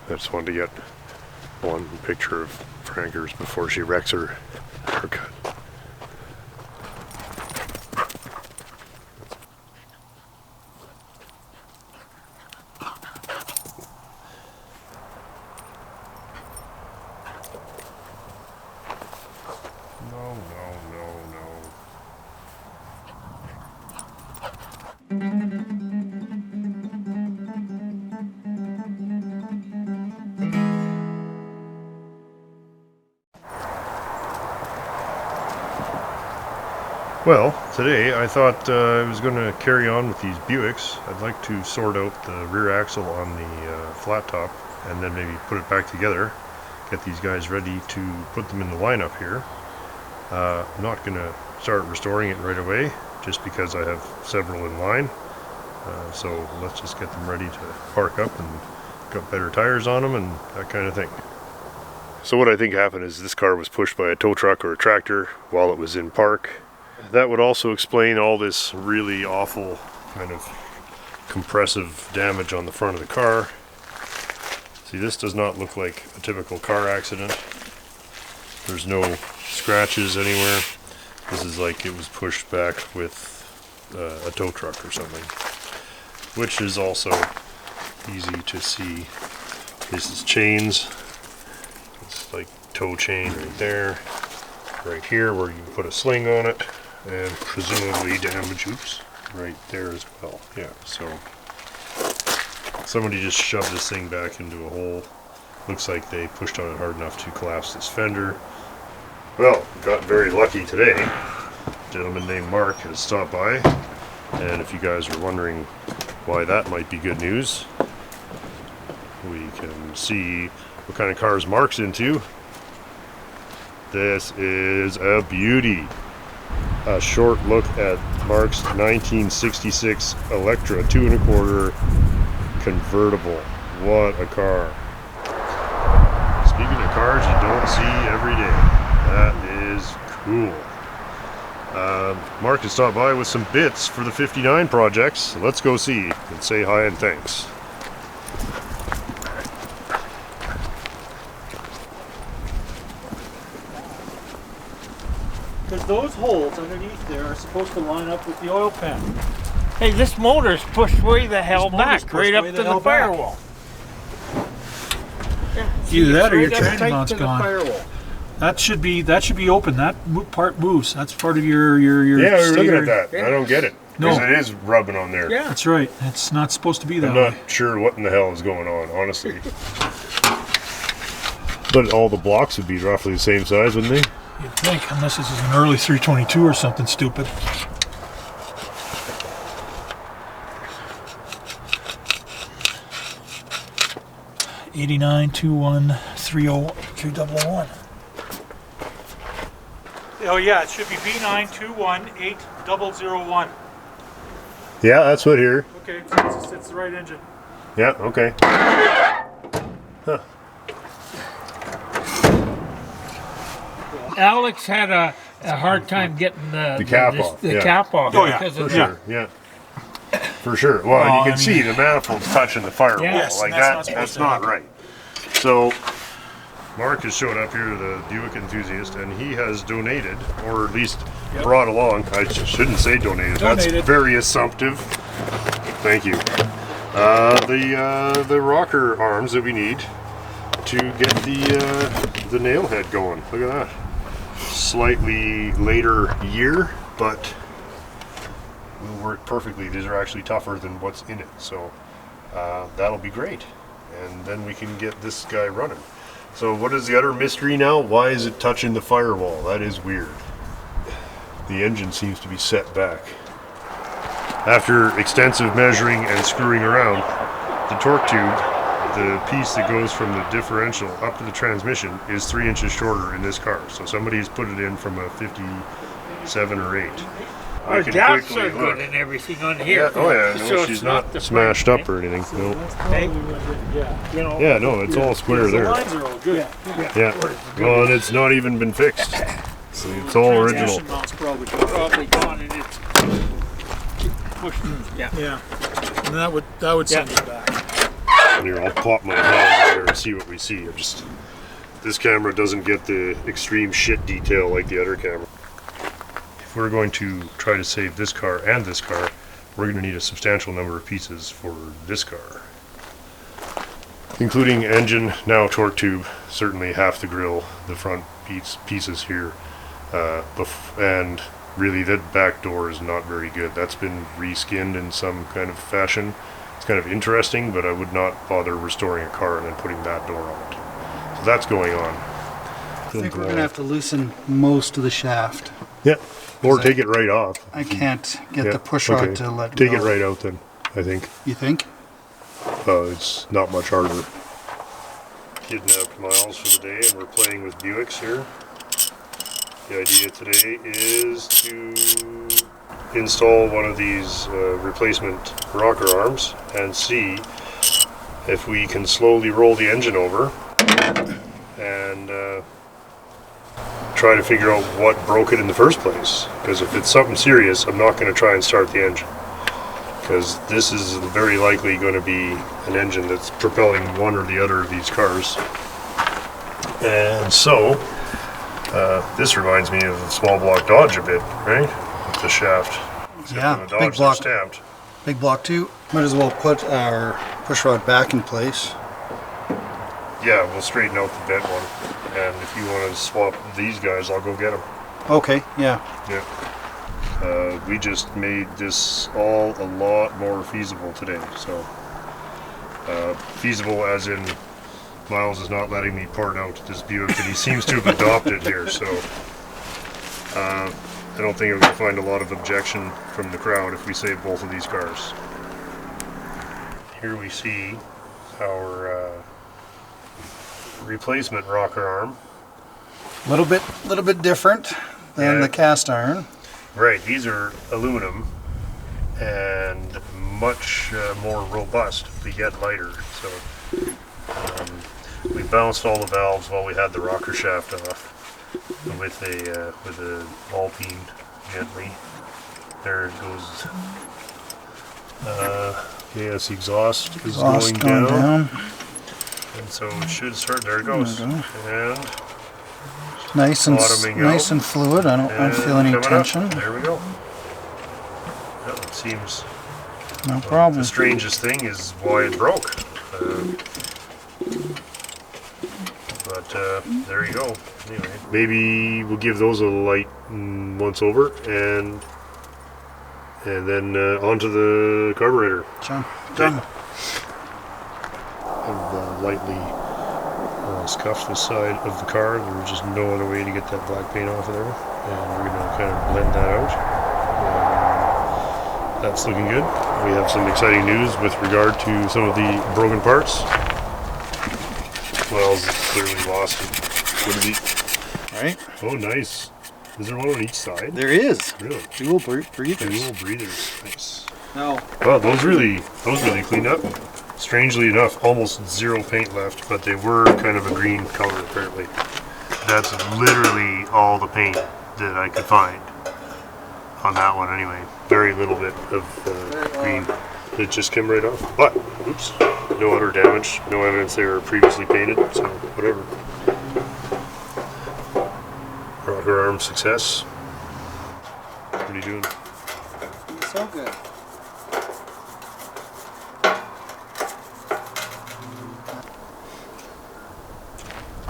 I just wanted to get one picture of Frankers before she wrecks her haircut. Well, today I thought I was going to carry on with these Buicks. I'd like to sort out the rear axle on the flat top and then maybe put it back together, get these guys ready to put them in the lineup here. I'm not going to start restoring it right away just because I have several in line. So let's just get them ready to park up and got better tires on them and that kind of thing. So what I think happened is this car was pushed by a tow truck or a tractor while it was in park. That would also explain all this really awful kind of compressive damage on the front of the car. See, this does not look like a typical car accident. There's no scratches anywhere. This is like it was pushed back with a tow truck or something, which is also easy to see. This is chains. It's like tow chain right there, right here where you can put a sling on it. And presumably damage, oops, right there as well. Yeah, so somebody just shoved this thing back into a hole. Looks like they pushed on it hard enough to collapse this fender. Well, got very lucky today. A gentleman named Mark has stopped by, and if you guys are wondering why that might be good news, we can see what kind of cars Mark's into. This is a beauty. A short look at Mark's 1966 Electra 2 1/4 convertible. What a car. Speaking of cars you don't see every day. That is cool. Mark has stopped by with some bits for the 59 projects. Let's go see and say hi and thanks. Because those holes underneath there are supposed to line up with the oil pan. Hey, this motor's pushed way the hell back, right up to the firewall. Yeah, either that or your right transit mount's gone. That should be open. That part moves. That's part of your Yeah, we were looking stator. at that. Yeah. I don't get it. Because it is rubbing on there. Yeah, that's right. It's not supposed to be that I'm way. not sure what in the hell is going on, honestly. But all the blocks would be roughly the same size, wouldn't they? You'd think, unless this is an early 322 or something stupid. $89-21-30-301. Oh yeah, it should be B9218001. Yeah, that's what here. Okay, so it's the right engine. Yeah, okay. Huh. Alex had a hard time getting the cap off. The cap off. Oh, yeah, because For of sure, yeah. For sure. Well, you can see the manifold's touching the firewall. Yes, like that's not right. So, Mark has showed up here, the Buick enthusiast, and he has donated, or at least brought along, I shouldn't say donated. That's very assumptive. Thank you. The rocker arms that we need to get the nail head going. Look at that. Slightly later year, but will work perfectly. These are actually tougher than what's in it, so that'll be great. And then we can get this guy running. So what is the utter mystery now? Why is it touching the firewall? That is weird. The engine seems to be set back. After extensive measuring and screwing around, the torque tube, the piece that goes from the differential up to the transmission, is 3 inches shorter in this car. So somebody's put it in from a 57 or 8. Our gaps are good and everything on here. Yeah, oh yeah, no, So she's it's not the smashed up or anything. No. Hey, You know, Yeah, no, it's all square the there. lines are all good. Yeah. Well, and it's not even been fixed. So it's all original. Transmission mount's probably good. probably gone and it's pushed. Yeah. Yeah, and that would send it back. And here, I'll pop my hand in there and see what we see. This camera doesn't get the extreme shit detail like the other camera. If we're going to try to save this car and this car, we're going to need a substantial number of pieces for this car. Including engine, now torque tube, certainly half the grille, the front pieces here, and really that back door is not very good. That's been reskinned in some kind of fashion. It's kind of interesting, but I would not bother restoring a car and then putting that door on it. So that's going on. I think we're going to have to loosen most of the shaft. Yeah, or take it right off. I can't get the push rod to let Take go. it right out then, I think. You think? It's not much harder. Kidnapped Miles for the day, and we're playing with Buicks here. The idea today is to install one of these replacement rocker arms and see if we can slowly roll the engine over and try to figure out what broke it in the first place. Because if it's something serious, I'm not going to try and start the engine, because this is very likely going to be an engine that's propelling one or the other of these cars. And so this reminds me of the small block Dodge a bit, right? With the shaft. Except Yeah, on the Dodge, big block. they're stamped. Big block too. Might as well put our push rod back in place. Yeah, we'll straighten out the bent one. And if you want to swap these guys, I'll go get them. Okay, yeah. Yeah. We just made this all a lot more feasible today. So feasible as in Miles is not letting me part out this Buick that he seems to have adopted here. So I don't think I'm going to find a lot of objection from the crowd if we save both of these cars. Here we see our replacement rocker arm. A little bit different than the cast iron. Right, these are aluminum and much more robust, but yet lighter. So we balanced all the valves while we had the rocker shaft off with a ball peen gently. There it goes. Yes, exhaust is going down. And so it should start. There it goes. And Nice and bottoming nice out. and fluid. I don't feel any coming tension. up. There we go. Well, it seems No problem. the strangest thing is why it broke. But there you go. Anyway, maybe we'll give those a light once over, and then onto the carburetor. Done. I've lightly scuffed the side of the car. There was just no other way to get that black paint off of there, and we're going to kind of blend that out. That's looking good. We have some exciting news with regard to some of the broken parts. Wells clearly lost it. What is he? Right? Oh, nice. Is there one on each side? There is. Really? Dual breathers. Dual breathers. Nice. No. Well, those really cleaned up. Strangely enough, almost zero paint left, but they were kind of a green color apparently. That's literally all the paint that I could find on that one anyway. Very little bit of green. It just came right off. But, oops, no other damage, no evidence they were previously painted, so whatever. Rocker arm success. What are you doing? So good.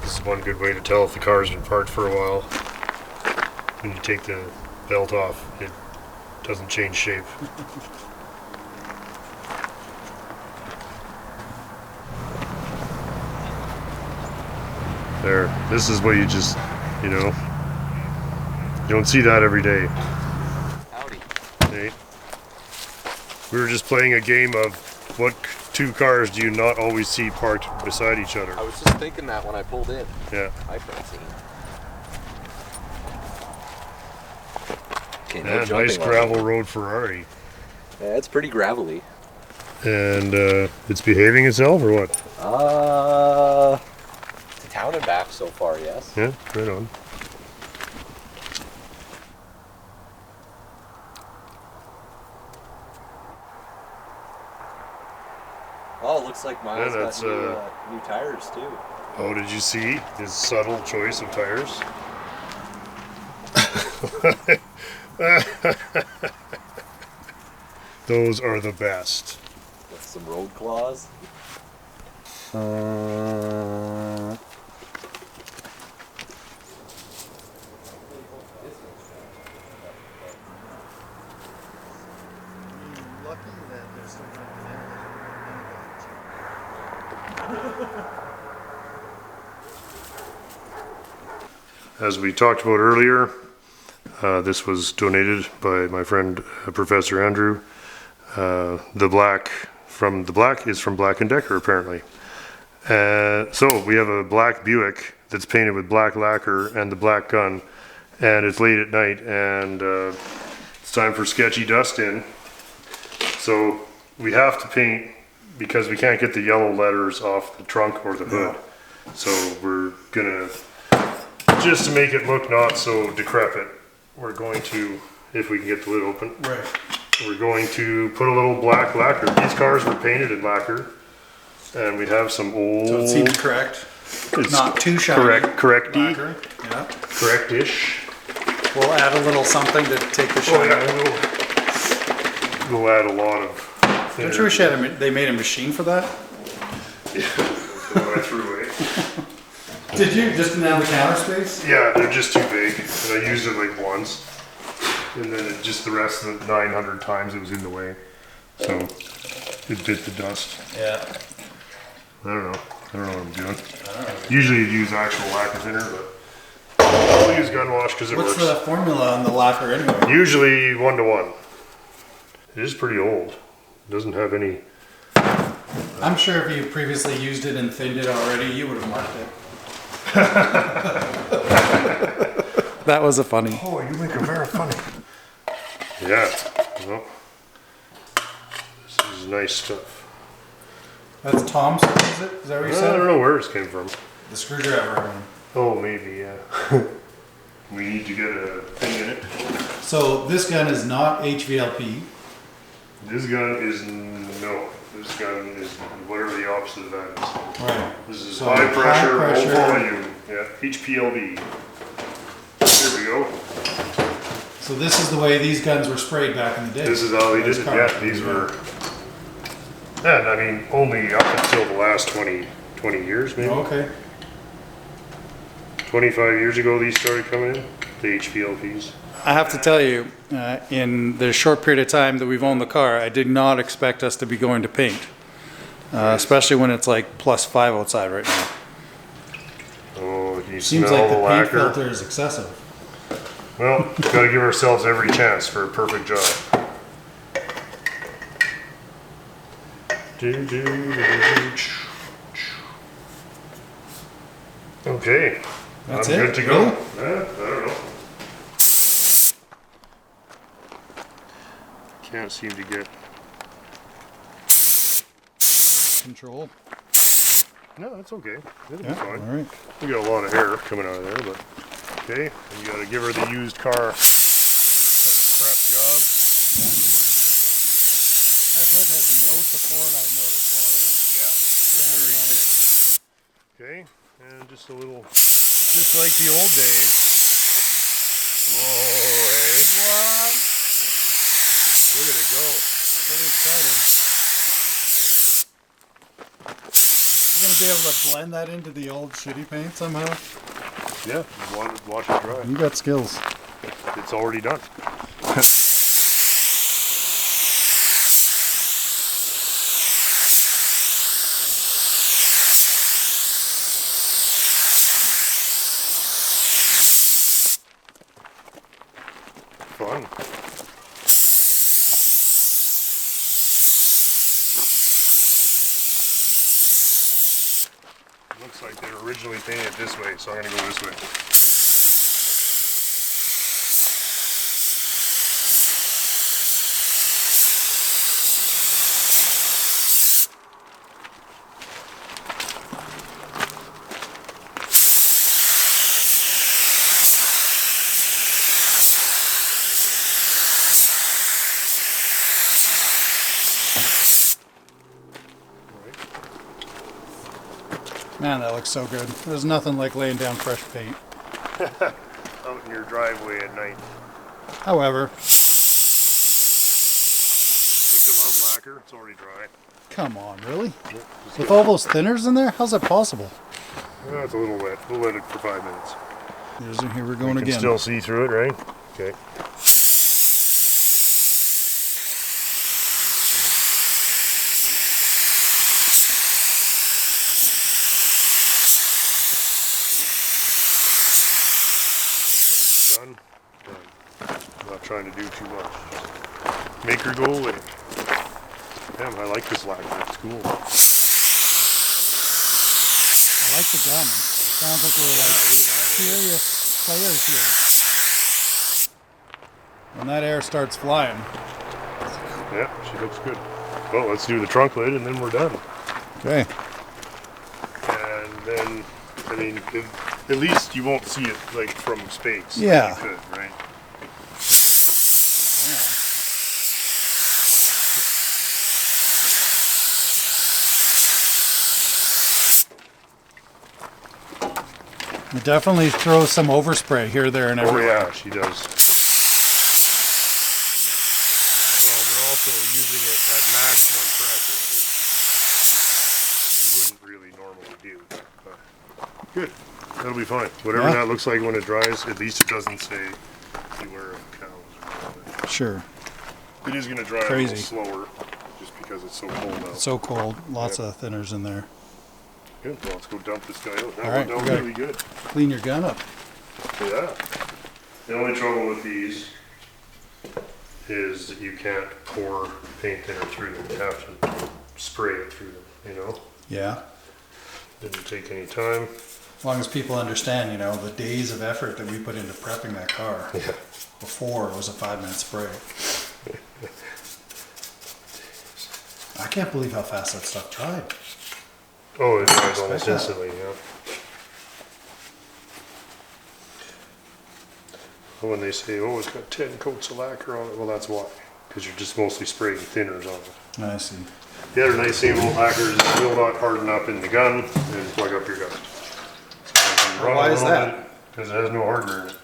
This is one good way to tell if the car's been parked for a while. When you take the belt off, it doesn't change shape. There. This is what you just, you don't see that every day. Howdy. Hey. We were just playing a game of what two cars do you not always see parked beside each other? I was just thinking that when I pulled in. Yeah. Hi, Francine. Okay, no And jumping nice on gravel it. road Ferrari. Yeah, it's pretty gravelly. And it's behaving itself or what? To town and back so far, yes. Yeah, right on. Oh, it looks Looks like Miles Yeah, that's, got new tires too. Oh, did you see his subtle choice of tires? Those are the best. With some road claws. Lucky that there's still As we talked about earlier, this was donated by my friend Professor Andrew. The black is from Black & Decker apparently. So we have a black Buick that's painted with black lacquer and the black gun, and it's late at night and it's time for Sketchy dust in. So we have to paint because we can't get the yellow letters off the trunk or the hood. So we're gonna, just to make it look not so decrepit, we're going to, if we can get the lid open, Right. we're going to put a little black lacquer. These cars were painted in lacquer, and we have some old. So it seems correct. It's Not too shiny. Correcty. Lacquer. Yeah. Correctish. We'll add a little something to take the shine out. We'll add a lot of. Don't you wish they made a machine for that? I threw away. Did you? Just didn't have the counter space? Yeah, they're just too big, and I used it like once, and then it just the rest of the 900 times it was in the way, so it bit the dust. Yeah. I don't know what I'm doing. Usually you use actual lacquer thinner, but I'll use gun wash because it What's works. the formula on the lacquer anyway? Usually 1-to-1. It is pretty old. It doesn't have any. I'm sure if you previously used it and thinned it already, you would have marked it. That was a funny. Oh, you make it very funny. Yeah. Well, this is nice stuff. That's Tom's, is it? Is that what you I said? don't know where this came from. The screwdriver. I mean. Oh, maybe, yeah. We need to get a thing in it. So this gun is not HVLP. This gun is no. This gun is whatever the opposite of that is. Right. This is So high pressure, low pressure. volume. Yeah, HPLV. There we go. So this is the way these guns were sprayed back in the day. This is how they did Those it. cars. Yeah, these were. And I mean, only up until the last 20 years, maybe. Oh, okay. 25 years ago, these started coming in. The HPLVs. I have to tell you, in the short period of time that we've owned the car, I did not expect us to be going to paint. Especially when it's like +5 outside right now. Oh, can you Seems smell like the the paint lacquer? filter is excessive. Well, gotta give ourselves every chance for a perfect job. Okay. That's I'm it? good to go. Really? Yeah, I don't know. Can't seem to get. Control. No, that's okay. It'll be Yeah, fine. all right. We got a lot of air coming out of there, but okay. And you gotta give her the used car kind of prep job. That hood has no support, I noticed Okay, and just a little, just like the old days. Whoa, hey. What? Look at it go. Pretty exciting. You gonna be able to blend that into the old shitty paint somehow? Yeah, watch it dry. You got skills. It's already done. Fun. Looks like they were originally painted this way, so I'm gonna go this way. Man, that looks so good. There's nothing like laying down fresh paint. Out in your driveway at night. However, Big glove lacquer, it's already dry. come on, really? With all those thinners in there? How's that possible? It's a little wet. We'll let it for 5 minutes. Here we're going You can again. still see through it, right? Okay. Done. I'm not trying to do too much. Just make her go away. Damn, I like this lacquer. It's cool. I like the gun. Sounds like we're serious players here. When that air starts flying. Yeah, she looks good. Well, let's do the trunk lid and then we're done. Okay. And then, I mean, at least you won't see it like from space. Yeah. You could, right? It definitely throws some overspray here, there, and Oh everywhere. yeah, she does. Well, we're also using it at maximum pressure, which you wouldn't really normally do. But good. That'll be fine. Whatever Yeah. that looks like when it dries, at least it doesn't say beware of cows or whatever. Sure. It is going to dry a Crazy. little slower just because it's so cold out. So cold. Lots of thinners in there. Good. Well, let's go dump this guy out. That All right, went we out got- really good. Clean your gun up. Yeah. The only trouble with these is that you can't pour paint thinner through them. You have to spray it through them, you know? Yeah. Didn't take any time. As long as people understand, you know, the days of effort that we put into prepping that car. Yeah. Before it was a 5-minute spray. I can't believe how fast that stuff dried. Oh, it dries almost Expect that. instantly, yeah. Well, when they say, oh, it's got 10 coats of lacquer on it, well, that's why. Because you're just mostly spraying thinners on it. I see. The other nice thing about lacquers is it will not harden up in the gun and plug up your gun. Why is that? Because it has no hardener in it.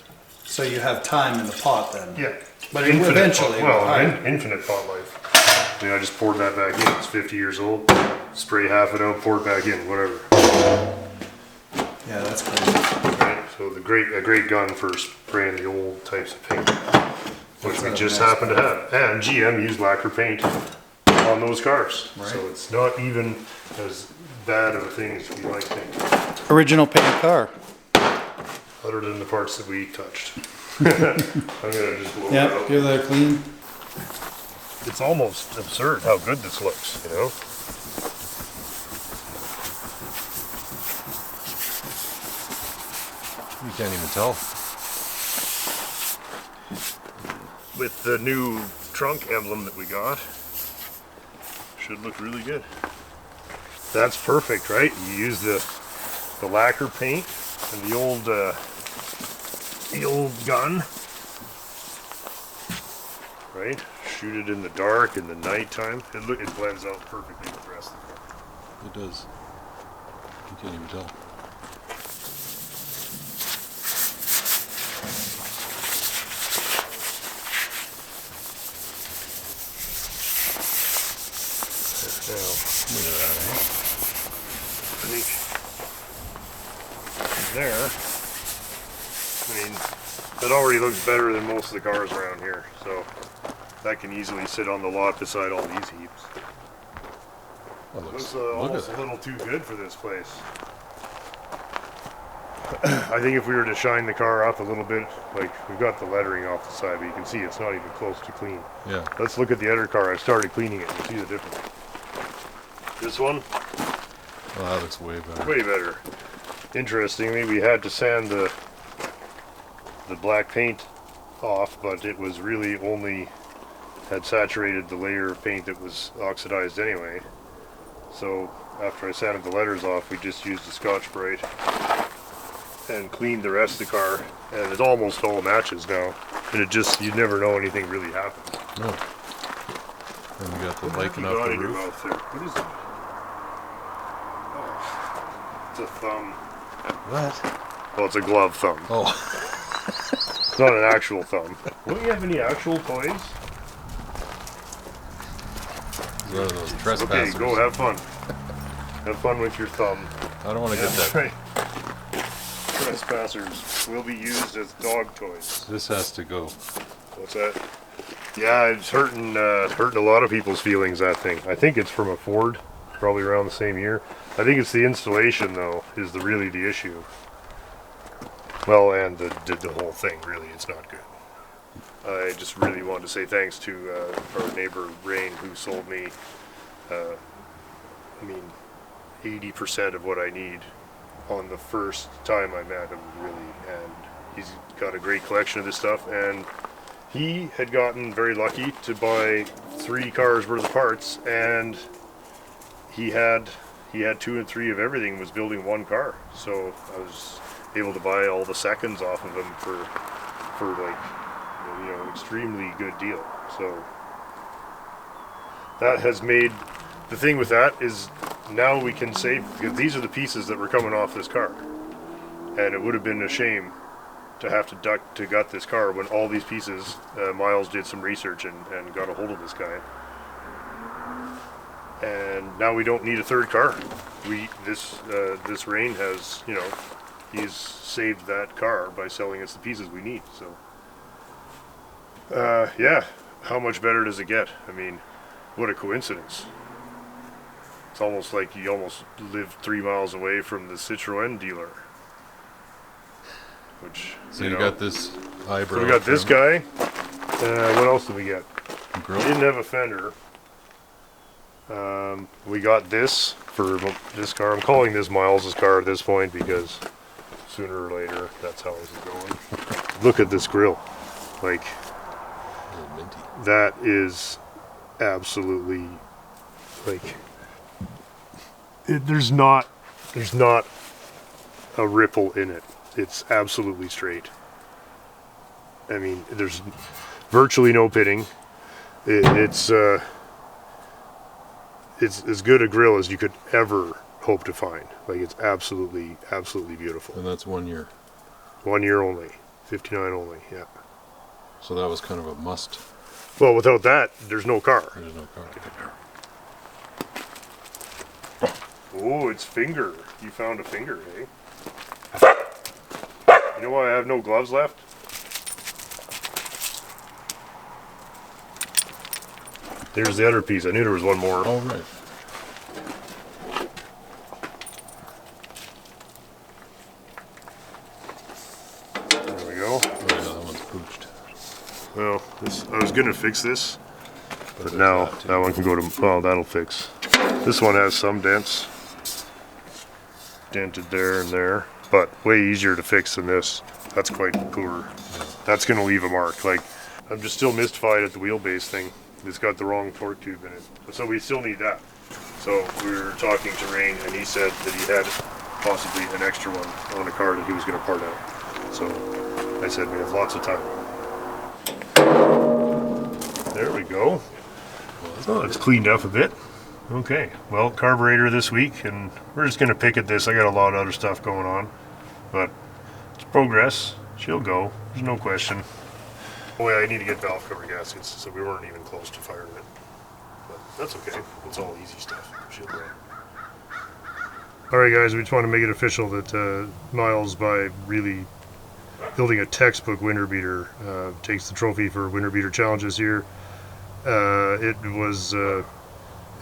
So you have time in the pot then? Yeah. But eventually, Infinite pot life. I mean, I just poured that back in. It's 50 years old. Spray half it out, pour it back in, whatever. Yeah, that's crazy. Right? So a great gun for spraying the old types of paint, which we That's just nice. happen to have. And GM used lacquer paint on those cars. Right. So it's not even as bad of a thing as we might think, Original paint car. other than the parts that we touched. I'm gonna just blow it Yeah, out. give that a clean. It's almost absurd how good this looks, you know? You can't even tell. With the new trunk emblem that we got, should look really good. That's perfect, right? You use the lacquer paint and the old gun, right? Shoot it in the dark in the nighttime. It blends out perfectly with the rest of the car. It does. You can't even tell. Now, Look at that, eh? I think there, I mean, that already looks better than most of the cars around here, so that can easily sit on the lot beside all these heaps. That Looks look almost at a little too good for this place. I think if we were to shine the car up a little bit, like we've got the lettering off the side, but you can see it's not even close to clean. Yeah. Let's look at the other car. I started cleaning it and see the difference. This one, Oh, that looks way better. way better. Interestingly, we had to sand the black paint off, but it was really only had saturated the layer of paint that was oxidized anyway. So after I sanded the letters off, we just used the Scotch-Brite and cleaned the rest of the car, and it almost all matches now. And it just, you never know anything really happens. No. And we got the What liking have you off got the in your roof. mouth there? What is it? Oh. It's a thumb. What? Well, it's a glove thumb. Oh. It's not an actual thumb. Don't you have any actual toys? He's one of those Okay, trespassers. go have fun. Have fun with your thumb. I don't want to get That's that. right. Trespassers will be used as dog toys. This has to go. What's that? Yeah, it's hurting a lot of people's feelings, that thing. I think it's from a Ford, probably around the same year. I think it's the installation, though, is really the issue. Well, and the whole thing, really, it's not good. I just really wanted to say thanks to our neighbor, Rain, who sold me, 80% of what I need on the first time I met him, really. And he's got a great collection of this stuff, and he had gotten very lucky to buy 3 cars worth of parts, and he had 2 and 3 of everything, was building 1 car. So I was able to buy all the seconds off of him for like, extremely good deal. So that has made, the thing with that is now we can save, because these are the pieces that were coming off this car, and it would have been a shame to have to gut this car when all these pieces, Miles did some research and got a hold of this guy. And now we don't need a 3rd car. This Rain has, he's saved that car by selling us the pieces we need. So, yeah, how much better does it get? I mean, what a coincidence. It's almost like you almost live 3 miles away from the Citroën dealer. Which, So you got this eyebrow. So we got this guy. What else did we get? Grill. We didn't have a fender. We got this for this car. I'm calling this Miles' car at this point because sooner or later that's how this is going. Look at this grill. Like, A little minty. that is absolutely, like, there's not a ripple in it. It's absolutely straight. I mean, there's virtually no pitting. It's as good a grill as you could ever hope to find. Like, it's absolutely beautiful. And that's 1 year. 1 year only, 59 only. Yeah. So that was kind of a must. Well, without that, there's no car. There's no car. Oh, it's finger. You found a finger, eh? You know why I have no gloves left? There's the other piece. I knew there was one more. Oh, right. There we go. Oh, yeah, that one's pooched. Well, I was gonna fix this, but there's now that, too. that one can go to. Well, that'll fix. This one has some dents, dented there and there, but way easier to fix than this. That's quite poor. That's gonna leave a mark. Like, I'm just still mystified at the wheelbase thing. It's got the wrong torque tube in it, so we still need that. So we were talking to Rain, and he said that he had possibly an extra one on a car that he was gonna part out. So I said we have lots of time. There we go. Oh, it's cleaned up a bit. Okay, well, carburetor this week, and we're just gonna pick at this. I got a lot of other stuff going on, but it's progress. She'll go, there's no question. Oh yeah, I need to get valve cover gaskets, so we weren't even close to firing it. But that's okay, it's all easy stuff. She'll go. Alright guys, we just want to make it official that Miles, by really building a textbook winter beater, takes the trophy for winter beater challenge this year. It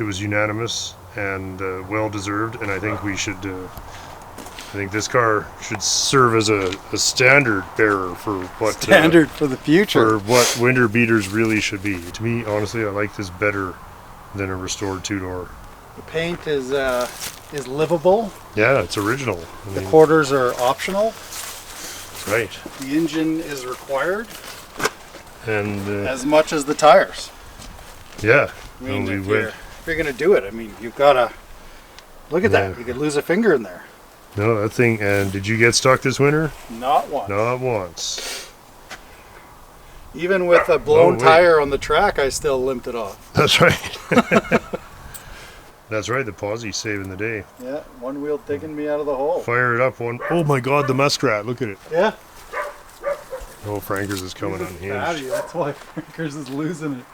was unanimous and well deserved, and I think we should. I think this car should serve as a standard bearer for what Standard for the future. for what winter beaters really should be. To me, honestly, I like this better than a restored 2-door. The paint is livable. Yeah, it's original. I The mean, quarters are optional. right, The engine is required and as much as the tires. yeah. I mean, we if went. you're going to do it, I mean, you've got to look at Yeah. that. You could lose a finger in there. No, that thing. And did you get stuck this winter? Not one. Not once. Even with a blown wait. tire on the track, I still limped it off. That's right. That's right, the Posse's saving the day. Yeah, one wheel digging me out of the hole. Fire it up one. Oh my God, the muskrat! Look at it. Yeah. Oh, Frankers is coming unhinged. Fatty, that's why Frankers is losing it.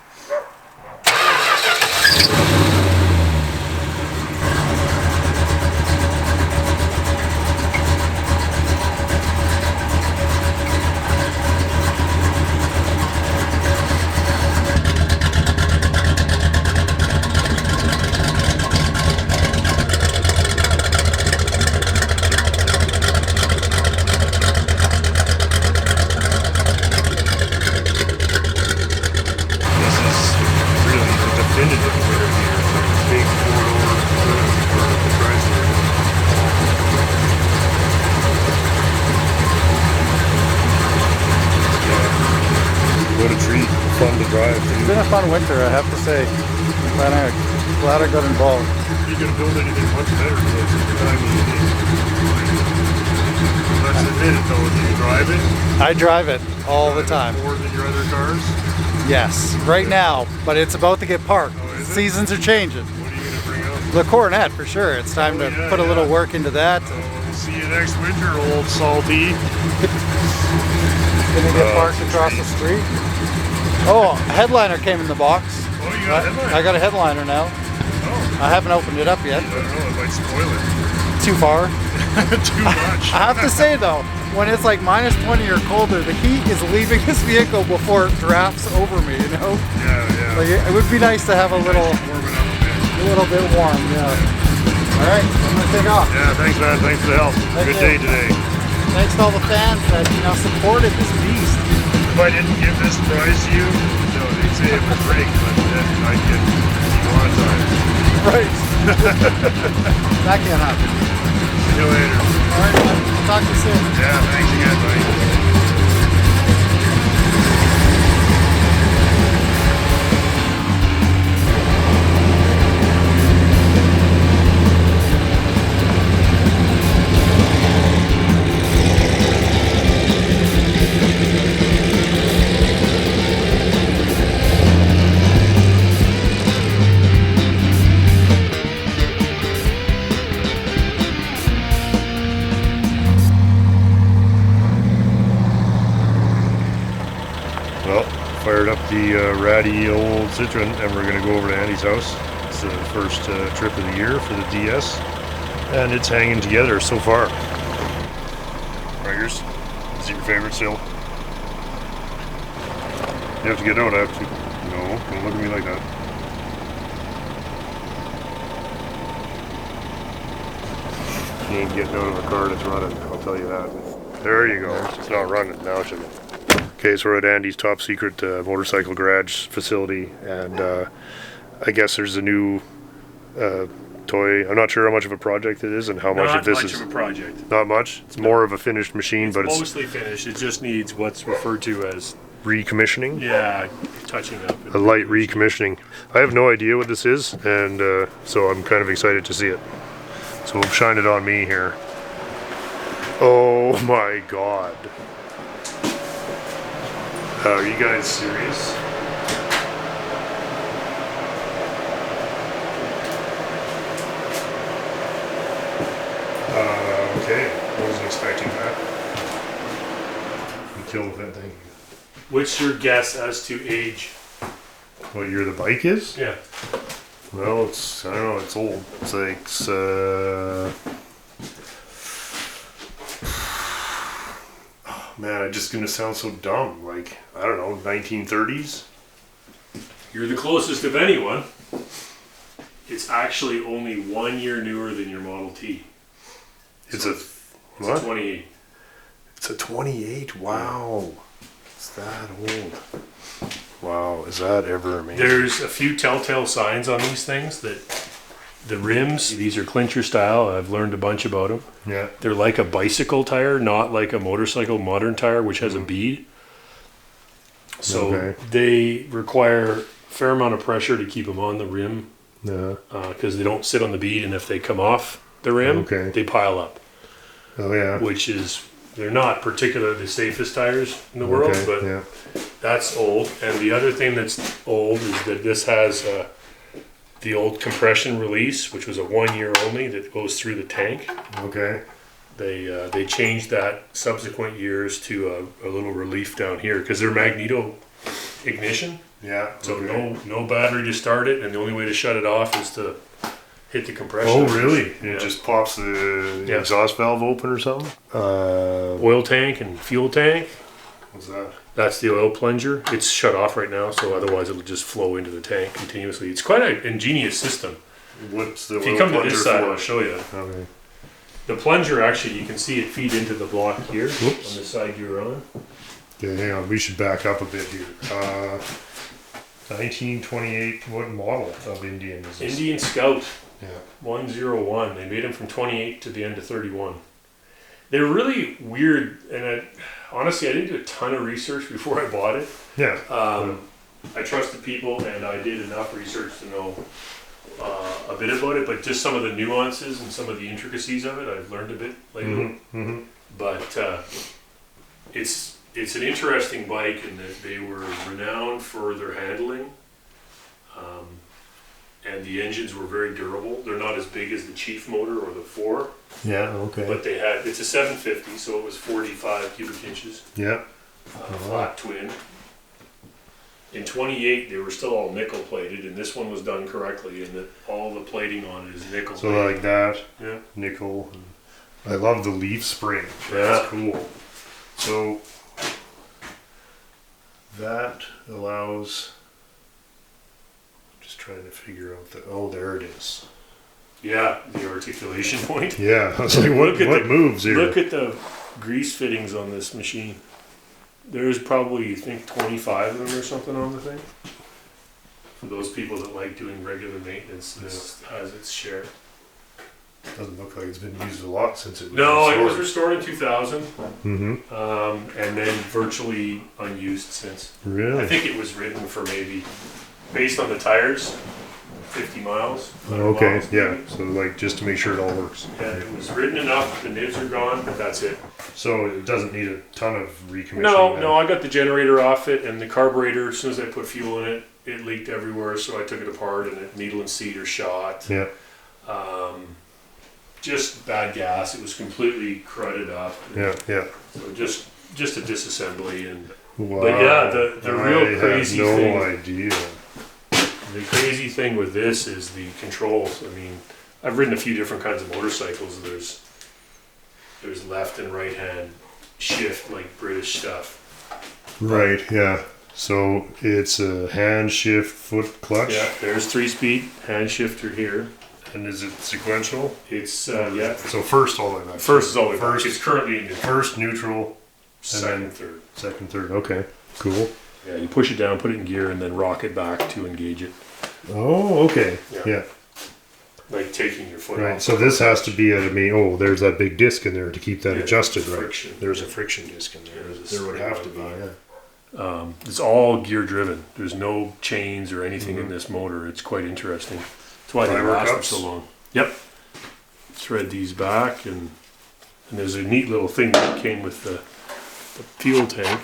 What a treat. Fun to drive. It's been a fun winter, I have to say. Glad I got involved. You're going to build anything much better than this at the time of the day. Let's admit it though, do you drive it? I drive it all the time. More than your other cars? Yes, right now, but it's about to get parked. Oh, is it? Seasons are changing. What are you going to bring out? The Coronet, for sure. It's time to yeah, put a little yeah. work into that. We'll see you next winter, old salty. Gonna get parked across the street. Oh, a headliner came in the box. Oh, you got a headliner? I got a headliner now. Oh, I haven't opened it up yet. I don't know, it might spoil it. Too far. Too much. I have to say though, when it's like -20 or colder, the heat is leaving this vehicle before it drafts over me, you know? Yeah, yeah. Like it would be nice to have a little Warm it up a bit. bit warm, yeah. All right, I'm gonna take off. Yeah, thanks man, thanks for the help. Good you. day today. Thanks to all the fans that supported this beast. If I didn't give this prize to you, they'd say it was rigged, but then I'd get demonetized. Right. That can't happen. See you later. All right, man. Talk to you soon. Yeah, thanks again, buddy. Well, fired up the ratty old Citroen, and we're going to go over to Andy's house. It's the first trip of the year for the DS, and it's hanging together so far. Tigers, is it your favorite still? You have to get out, I have to. No, don't look at me like that. You ain't getting out of a car that's running, I'll tell you that. There you go, it's not running, now it should be. Okay, so we're at Andy's top secret motorcycle garage facility, and I guess there's a new toy. I'm not sure how much of a project it is and how much of this is. Not much of a project. Not much. It's more of a finished machine, but it's Mostly finished. It just needs what's referred to as, recommissioning. yeah, touching up. A light recommissioning. I have no idea what this is, and so I'm kind of excited to see it. So we'll shine it on me here. Oh my God. Are you guys serious? Okay. I wasn't expecting that. You killed with that thing. What's your guess as to age? What year the bike is? Yeah. Well, it's, I don't know, it's old. It's like, oh, man, I'm just gonna sound so dumb. Like, I don't know, 1930s? You're the closest of anyone. It's actually only 1 year newer than your Model T. It's So a, It's what? 28. It's a 28, wow. It's that old. Wow, is that ever amazing? There's a few telltale signs on these things that the rims, these are clincher style. I've learned a bunch about them. Yeah. They're like a bicycle tire, not like a motorcycle modern tire, which has a bead. So Okay. they require a fair amount of pressure to keep them on the rim Yeah. because they don't sit on the bead, and if they come off the rim, Okay. they pile up, Oh, yeah. which is, they're not particularly the safest tires in the world, Okay, but yeah. that's old. And the other thing that's old is that this has the old compression release, which was a 1 year only that goes through the tank. Okay. They changed that subsequent years to a little relief down here because they're magneto ignition. Yeah. So okay. no battery to start it, and the only way to shut it off is to hit the compression. Oh, really? Yeah. It just pops the Yeah. exhaust valve open or something? Oil tank and fuel tank. What's that? That's the oil plunger. It's shut off right now, so otherwise it'll just flow into the tank continuously. It's quite an ingenious system. What's the If oil you come to plunger this side, for? I'll show you. Okay. The plunger, actually, you can see it feed into the block here Whoops. on the side you're on. Okay, hang on. We should back up a bit here. 1928. What model of Indian is this? Indian Scout Yeah. 101. They made them from 28 to the end of 31. They're really weird, and honestly, I didn't do a ton of research before I bought it. Yeah. I trusted people, and I did enough research to know a bit about it, but just some of the nuances and some of the intricacies of it, I've learned a bit lately. Mm-hmm. But it's an interesting bike in that they were renowned for their handling, and the engines were very durable. They're not as big as the Chief motor or the 4, Yeah. Okay. but it's a 750, so it was 45 cubic inches, yeah. flat twin. In 28, they were still all nickel plated, and this one was done correctly, and that all the plating on it is nickel. So like that. Yeah. Nickel. I love the leaf spring. Yeah. That's cool. So that allows. Just trying to figure out the. Oh, there it is. Yeah, the articulation point. Yeah, I was like, what moves here? Look at the grease fittings on this machine. There's probably, I think, 25 of them or something on the thing. For those people that like doing regular maintenance, this has its share. Doesn't look like it's been used a lot since it was No, it was restored. restored in 2000, Mm-hmm. and then virtually unused since. I Really? think it was ridden for maybe, based on the tires, 50 miles. 100 Okay, miles, yeah. maybe. So like just to make sure it all works. Yeah, it was ridden enough, the nibs are gone, but that's it. So it doesn't need a ton of recommissioning. then? No, I got the generator off it, and the carburetor, as soon as I put fuel in it, it leaked everywhere, so I took it apart, and the needle and seat are shot. Yeah. Just bad gas. It was completely crudded up. Yeah. Yeah. So just a disassembly, and Wow. but yeah, the real crazy I had no thing. idea. The crazy thing with this is the controls. I mean, I've ridden a few different kinds of motorcycles. There's left and right hand shift, like British stuff. Right. Yeah. So it's a hand shift foot clutch. Yeah, there's 3-speed hand shifter here. And is it sequential? It's yeah. So first all the way back. First is all the way back. First- It's currently in the First neutral, second, then- third. second, third. Okay. Cool. Yeah, you push it down, put it in gear, and then rock it back to engage it, Oh, okay. Yeah. Yeah. like taking your foot Right. off. So this has to be at a main. Oh, there's that big disc in there to keep that Yeah, adjusted, right? friction. There's a friction disc in there. There's a There would have to be. spring Yeah. It's all gear driven. There's no chains or anything Mm-hmm. in this motor. It's quite interesting. That's why they Driver lasted cups? so long. Yep. Thread these back, and there's a neat little thing that came with the fuel tank.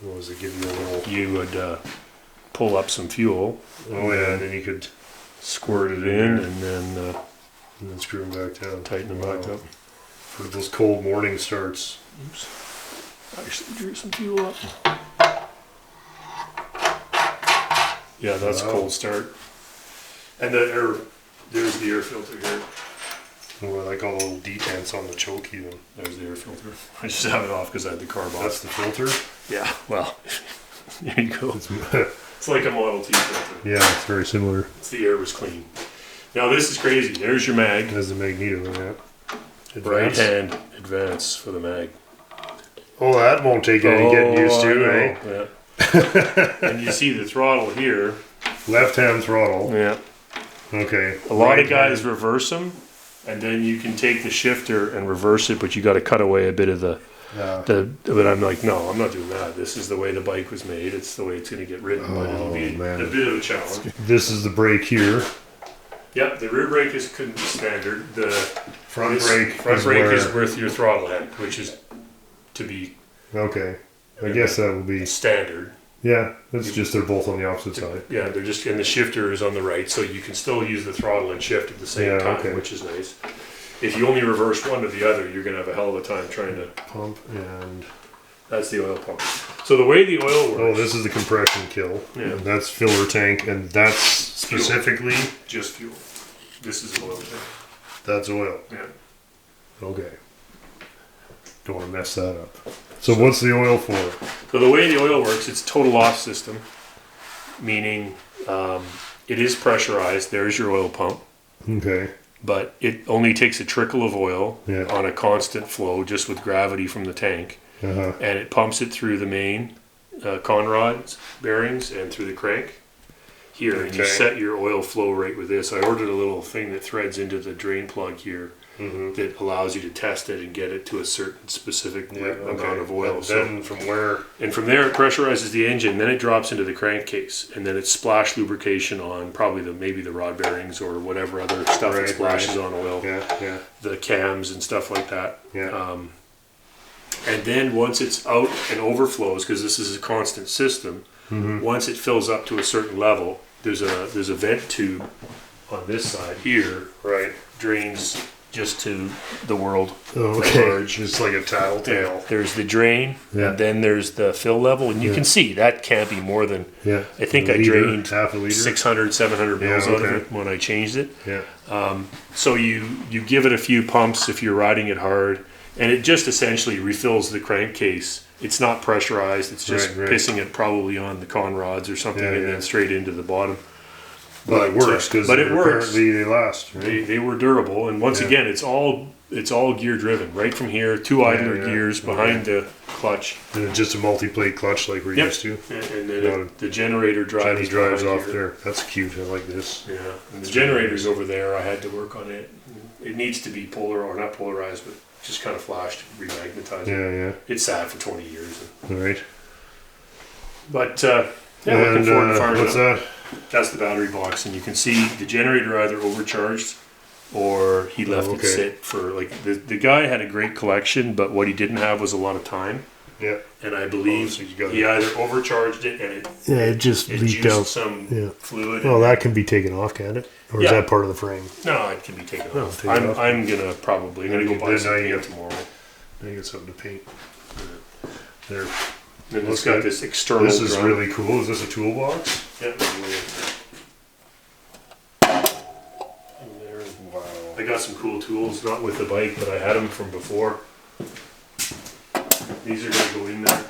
What was it? Give you a little. You would pull up some fuel, Oh yeah, and then you could squirt it in, and then and then screw them back down. tighten them back Wow. up. For those cold morning starts. Oops. Actually drew some fuel up. Yeah, that's a Wow. cold start. And there's the air filter here. Oh, I like all the little detents on the choke even. There's the air filter. I just have it off because I had the carb That's off. the filter. Yeah, well, there you go. It's, It's like a Model T filter. yeah, it's very similar. It's the air was clean. Now this is crazy. There's your mag. As the magneto, yeah. Right Advance. hand advance for the mag. Oh, that won't take any getting used to, eh? Yeah. And you see the throttle here. Left hand throttle. Yeah. Okay. A lot Right of guys hand. reverse them, and then you can take the shifter and reverse it, but you got to cut away a bit of the. But I'm like, no, I'm not doing that. This is the way the bike was made. It's the way it's going to get ridden, but it'll be man. a bit of a challenge. This is the brake here. Yep, the rear brake is standard. The Front this brake. front is brake where, is with your throttle head, which is to be Okay. I guess that will be. standard. Yeah, it's just they're both on the opposite side. Yeah, they're just, and the shifter is on the right, so you can still use the throttle and shift at the same time, okay. which is nice. If you only reverse one to the other, you're going to have a hell of a time trying to Pump and That's the oil pump. So the way the oil works. oh, this is the compression kill. Yeah. And that's filler tank, and that's specifically just fuel. This is oil tank. that's oil. Yeah. Okay. Don't want to mess that up. So what's the oil for? So the way the oil works, it's total off system, meaning it is pressurized. There's your oil pump, Okay. but it only takes a trickle of oil Yeah. on a constant flow, just with gravity from the tank, Uh-huh. and it pumps it through the main conrod bearings and through the crank. Here, and you Okay. set your oil flow rate with this. I ordered a little thing that threads into the drain plug here Mm-hmm. that allows you to test it and get it to a certain specific Yeah, okay. amount of oil. And So, then from where? and from there, it pressurizes the engine. Then it drops into the crankcase, and then it's splash lubrication on probably maybe the rod bearings or whatever other stuff Right, it splashes right. on oil, Yeah, yeah, the cams and stuff like that. yeah. And then once it's out and overflows, because this is a constant system, Mm-hmm. once it fills up to a certain level, there's a vent tube on this side here, Right. drains just to the world. Oh, okay. Large. It's like a tattletale. There's the drain, Yeah. and then there's the fill level, and you Yeah. can see that can't be more than, Yeah. I think A I liter, drained half a liter. 600, 700 Yeah, mils out of okay. it when I changed it. Yeah. So you give it a few pumps if you're riding it hard, and it just essentially refills the crankcase. It's not pressurized. It's just Right, right. pissing it probably on the conrods or something, Yeah, and yeah. then straight into the bottom. But it works because but it works. apparently they last. Right? They were durable, and once Yeah. again, it's all gear driven. Right from here, two idler yeah. gears behind the clutch, And it's just a multi-plate clutch like we're Yep. used to. and then Got the generator drives. Johnny drives behind off here. there. That's cute. I like this. Yeah, and the generator's over there. I had to work on it. It needs to be polar or not polarized, but just kind of flashed, remagnetized. Yeah, yeah. It's sat for 20 years. All right. But yeah, looking And forward to firing what's it up. that? That's the battery box, and you can see the generator either overcharged or he left okay. it sit for like the guy had a great collection, but what he didn't have was a lot of time. Yeah. And I believe so you got he it. either overcharged it and it just it leaked juiced out. some Yeah. fluid. Well, and- that can be taken off, can it? Or is Yeah. that part of the frame? no, it can be taken No, off. take it I'm off. I'm gonna go buy Then some now you paint got- tomorrow. Now you got something to paint. There. And Looks it's got good. this external. This is drum. really cool. Is this a toolbox? Yeah. Wow. I got some cool tools, not with the bike, but I had them from before. These are gonna go in there.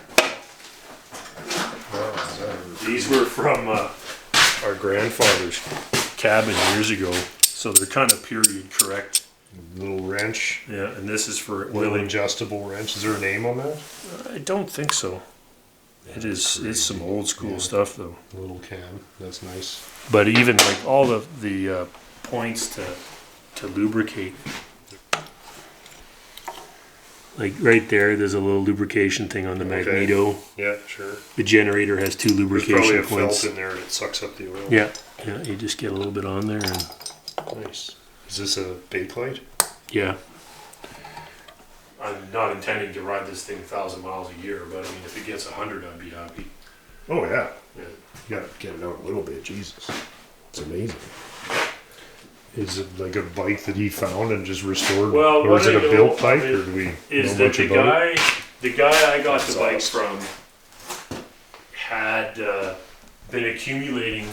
These were from our grandfather's cabin years ago, so they're kind of period correct. Little wrench. Yeah, and this is for Little oiling. adjustable wrench. Is there a name on that? I don't think so. It's some old school stuff though. A little can. That's nice. But even like all the points to lubricate. Like right there's a little lubrication thing on the Okay. magneto. Yeah, sure. The generator has two There's lubrication probably a points. felt in there that sucks up the oil. Yeah, you just get a little bit on there and Nice. Is this a Bakelite? yeah. I'm not intending to ride this thing 1,000 miles a year, but I mean, if it gets 100, I'd be happy. Oh yeah. Yeah. You gotta get it out a little bit. Jesus. It's amazing. Is it like a bike that he found and just restored? Well, or what is it I a know built of bike, it or do we Is know that much about it? the guy I got That's the bike awesome. from had been accumulating.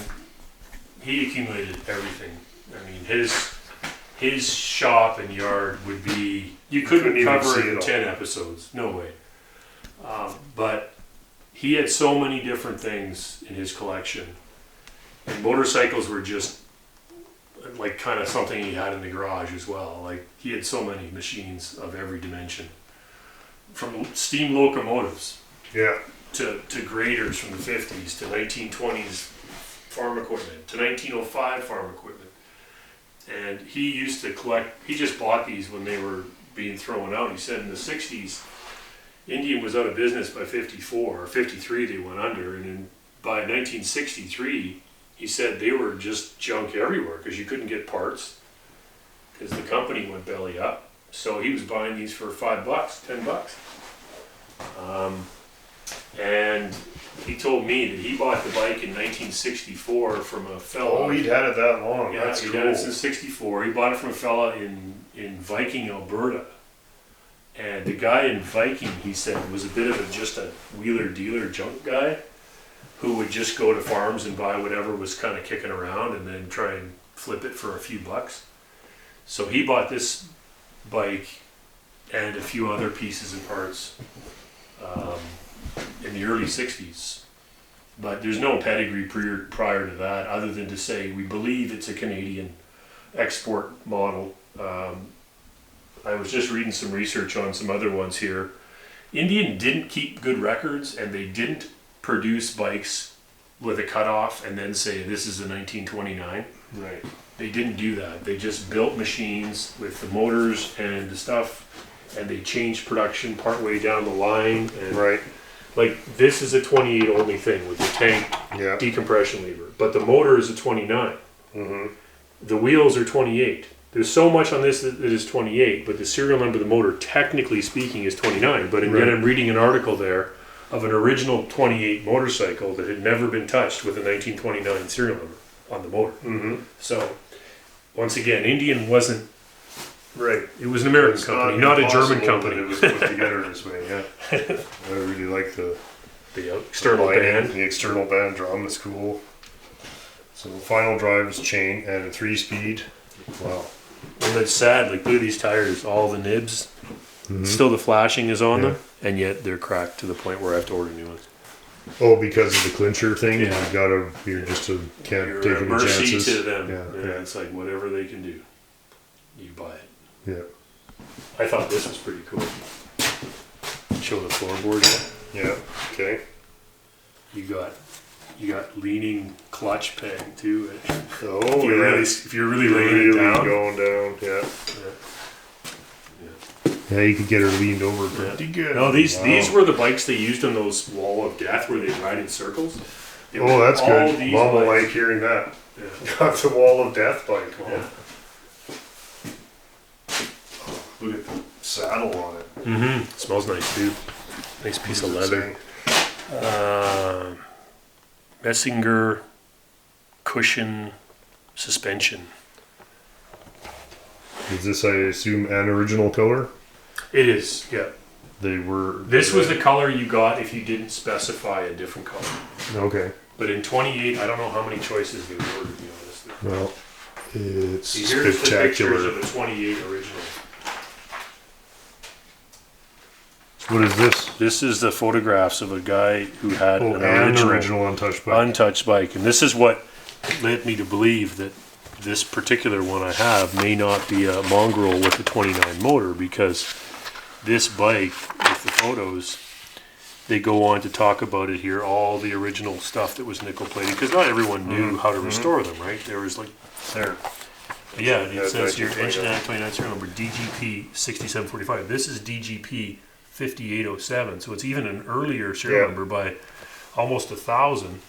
He accumulated everything. I mean, his shop and yard would be you couldn't couldn't even cover see it in it all. 10 episodes. No way. But he had so many different things in his collection, and motorcycles were just like kind of something he had in the garage as well. Like he had so many machines of every dimension, from steam locomotives Yeah. to graders from the 50s to 1920s farm equipment to 1905 farm equipment. And he used to collect, he just bought these when they were being thrown out. He said in the 60s, Indian was out of business by 54 or 53 they went under, and by 1963 he said they were just junk everywhere because you couldn't get parts because the company went belly up. So he was buying these for $5, $10. And he told me that he bought the bike in 1964 from a fella. Oh, he'd had it that long. Yeah, That's he cool. had it since '64. He bought it from a fella in Viking, Alberta. And the guy in Viking, he said, was a bit of just a wheeler-dealer junk guy who would just go to farms and buy whatever was kind of kicking around and then try and flip it for a few bucks. So he bought this bike and a few other pieces and parts in the early 60s. But there's no pedigree prior to that other than to say we believe it's a Canadian export model. I was just reading some research on some other ones here. Indian didn't keep good records, and they didn't produce bikes with a cutoff and then say this is a 1929. Right. They didn't do that. They just built machines with the motors and the stuff, and they changed production partway down the line. And Right. like this is a 28 only thing with the tank Yeah. decompression lever, but the motor is a 29. Mm-hmm. The wheels are 28. There's so much on this that is 28, but the serial number of the motor, technically speaking, is 29. But yet Right. I'm reading an article there of an original 28 motorcycle that had never been touched with a 1929 serial number on the motor. Mm-hmm. So, once again, Indian wasn't, Right. it was an American It's company, not a German impossible company. that it was put together this way. Yeah. I really like the The external lighting, band. The external band drum is cool. So final drive is chain and a 3-speed. Wow. And that's sad, like look at these tires, all the nibs, still the flashing is on them, and yet they're cracked to the point where I have to order new ones. Oh, because of the clincher thing, Yeah. you're just can't You're take at any mercy chances. to them. Yeah, Yeah, yeah. it's like whatever they can do, you buy it. Yeah. I thought this was pretty cool. Show the floorboard. Yeah. Okay. You got leaning clutch peg too. Oh, If you're really laying it down. going down. Yeah. Yeah, you could get her leaned over pretty good. No, these Wow. were the bikes they used on those Wall of Death where they ride in circles. It was Oh, that's all good. these Mom will bikes. like hearing that. Yeah. Got the Wall of Death bike. Oh, Yeah. look at the saddle on it. Mm-hmm. Smells nice too. Nice piece of What does it leather. say? Messinger cushion suspension. Is this, I assume, an original color? It is, yeah. They were. This was the color you got if you didn't specify a different color. Okay. But in 28, I don't know how many choices there were, to be honest. Well, it's See, here's the pictures spectacular. of the 28 original. What is this? This is the photographs of a guy who had Oh, an an original untouched bike. untouched bike. And this is what led me to believe that this particular one I have may not be a mongrel with a 29 motor, because this bike with the photos, they go on to talk about it here, all the original stuff that was nickel plated, because not everyone knew how to restore them, right? There was like, There. yeah, it Yeah, says here, 1929. engine 29 serial number DGP 6745. This is DGP 5807, so it's even an earlier serial Yeah. number by almost 1,000.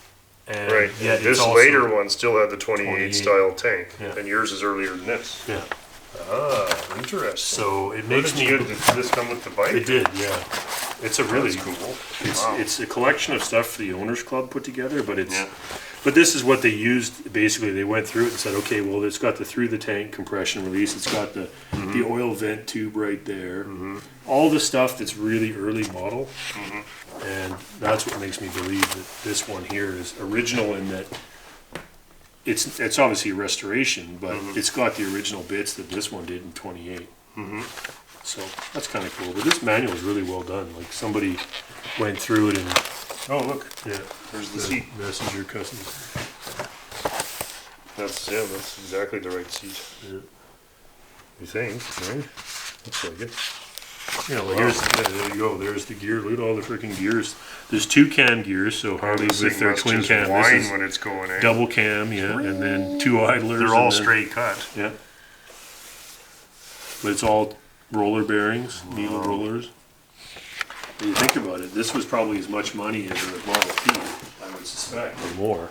And Right. yet This it's also, later one still had the 28 28 style tank, Yeah. and yours is earlier than this. Yeah. Ah, interesting. So it Where makes did me. you get, did this come with the bike? It did, yeah. It's a really That's cool. It's Wow. it's a collection of stuff the owners club put together, but it's Yeah. but this is what they used. Basically, they went through it and said, okay, well, it's got the through the tank compression release. It's got the oil vent tube right there. All the stuff that's really early model, and that's what makes me believe that this one here is original in that. It's obviously a restoration, but it's got the original bits that this one did in 28. So that's kind of cool. But this manual is really well done. Like somebody went through it and Oh, look. yeah, There's the seat. messenger customs. That's exactly the right seat. Yeah. You think, right? Looks like it. Yeah, well, there you go. There's the gear. Look at all the freaking gears. There's 2 cam gears, so Harley This with thing their must twin just cam. whine This is when it's going in. double cam, yeah, and then 2 idlers. They're all and then- straight cut. Yeah. But it's all roller bearings, needle rollers. When you think about it, this was probably as much money as a Model T, I would suspect, or more.